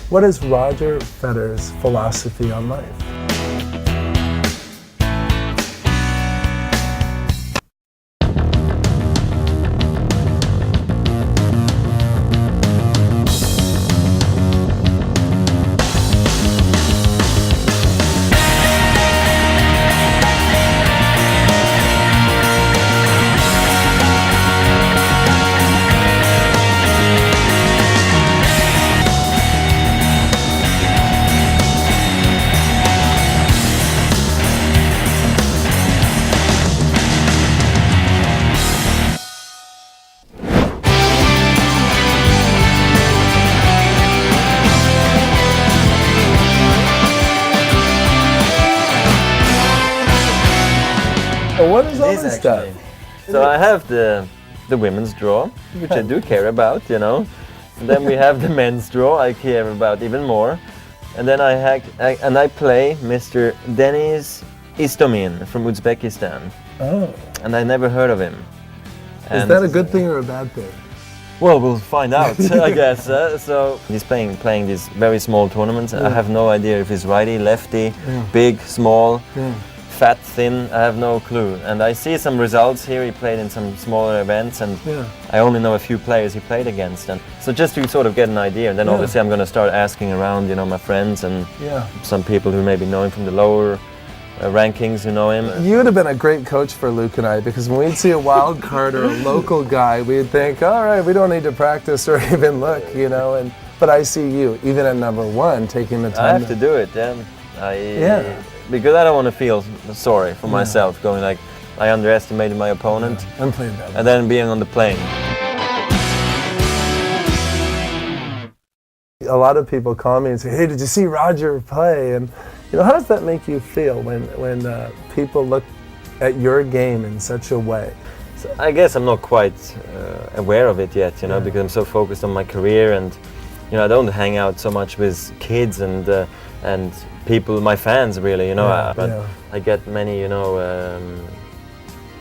What is Roger Federer's philosophy on life? What is all It is this stuff? So I have the women's draw, which I do care about, you know. And then we have the men's draw, I care about even more. And then I play Mr. Deniz Istomin from Uzbekistan. Oh. And I never heard of him. Is that a good thing or a bad thing? Well, we'll find out, I guess. So he's playing these very small tournaments. I have no idea if he's righty, lefty, big, small. Fat, thin, I have no clue. And I see some results here. He played in some smaller events, and I only know a few players he played against. And so just to sort of get an idea, and then obviously I'm going to start asking around, you know, my friends and some people who maybe know him from the lower rankings who know him. You would have been a great coach for Luke and I, because when we'd see a wild card or a local guy, we'd think, all right, we don't need to practice or even look, you know. But I see you, even at #1, taking the time. I have to do it, because I don't want to feel sorry for myself, going like, I underestimated my opponent, I'm playing that. and then being on the plane. A lot of people call me and say, hey, did you see Roger play? And you know, how does that make you feel when people look at your game in such a way? So I guess I'm not quite aware of it yet, you know, because I'm so focused on my career, and you know, I don't hang out so much with kids and people, my fans, really, you know. I get many, you know,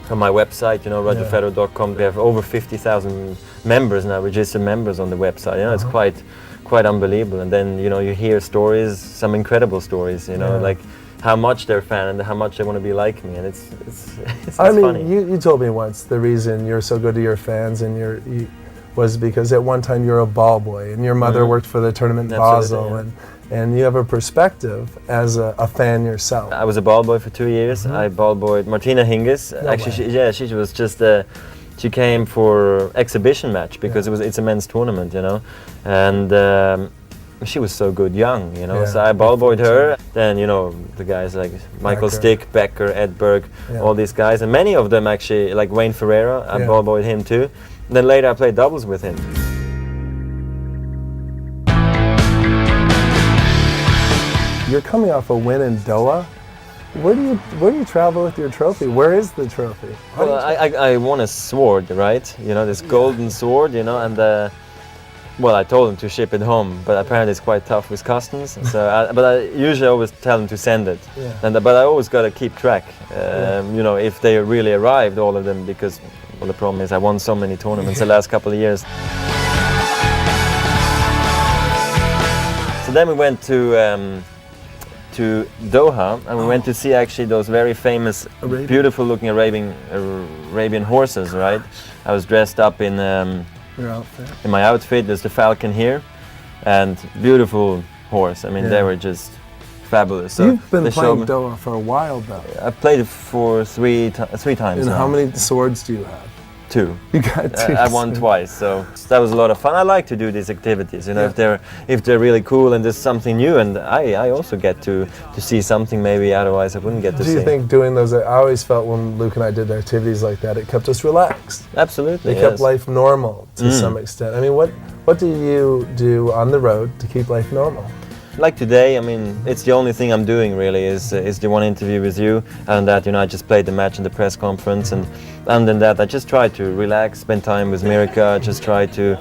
from my website, you know, rogerfederer.com. We have over 50,000 members now, registered members on the website. You know, it's quite unbelievable. And then, you know, you hear stories, some incredible stories, you know, like how much they're a fan and how much they want to be like me, and it's I mean, funny. You told me once the reason you're so good to your fans and was because at one time you're a ball boy and your mother worked for the tournament in Basel, and you have a perspective as a fan yourself. I was a ball boy for 2 years. I ball boyed Martina Hingis. Actually, she was just she came for exhibition match because it's a men's tournament, you know, and she was so good young, you know. So I ball boyed her. Then, you know, the guys like Michael Stick, Becker, Ed Berg, all these guys, and many of them actually, like Wayne Ferreira, I ball boyed him too. And then later I played doubles with him. You're coming off a win in Doha. Where do you travel with your trophy? Where is the trophy? Well, I won a sword, right? You know, this golden sword, you know, and well, I told them to ship it home, but apparently it's quite tough with customs. So, but I usually always tell them to send it. But I always got to keep track, you know, if they really arrived, all of them, because well, the problem is I won so many tournaments the last couple of years. So then we went to Doha, and we went to see actually those very famous, beautiful looking Arabian horses, right? I was dressed up in your outfit. In my outfit. There's the falcon here, and beautiful horse. I mean, they were just fabulous. So you've been playing Doha for a while, though. I played it for three times. And now. how many swords do you have? 2. You got 2. I won twice, so that was a lot of fun. I like to do these activities, you know, if they're really cool and there's something new, and I also get to see something maybe otherwise I wouldn't get to see. Do you think doing those? I always felt when Luke and I did activities like that, it kept us relaxed. Absolutely, it kept life normal to some extent. I mean, what do you do on the road to keep life normal? Like today, I mean, it's the only thing I'm doing really is the one interview with you, and that, you know, I just played the match in the press conference, and other than that, I just try to relax, spend time with Mirka, just try to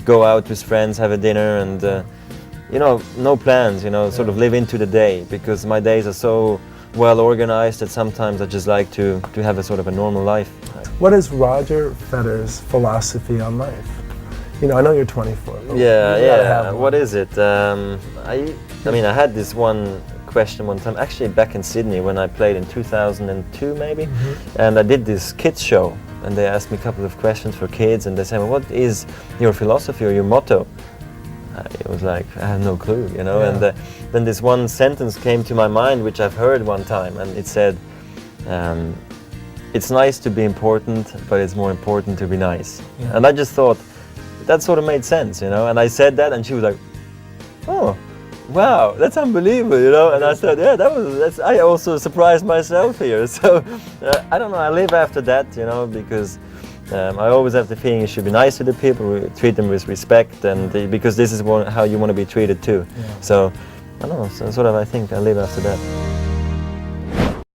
go out with friends, have a dinner, and you know, no plans, you know, sort of live into the day, because my days are so well organized that sometimes I just like to have a sort of a normal life. What is Roger Federer's philosophy on life? You know, I know you're 24. but Yeah, you gotta have yeah. one. What is it? I mean, I had this one question one time, actually back in Sydney when I played in 2002 maybe, and I did this kids show, and they asked me a couple of questions for kids, and they said, well, what is your philosophy or your motto? It was like, I have no clue, you know, Yeah. and then this one sentence came to my mind, which I've heard one time, and it said, it's nice to be important, but it's more important to be nice. Yeah. And I just thought, that sort of made sense, you know, and I said that, and she was like, oh, wow, that's unbelievable, you know, and I thought, yeah, I also surprised myself here, so I don't know, I live after that, you know, because I always have the feeling you should be nice to the people, treat them with respect, and because this is how you want to be treated too. Yeah. So, I don't know, so sort of I think I live after that.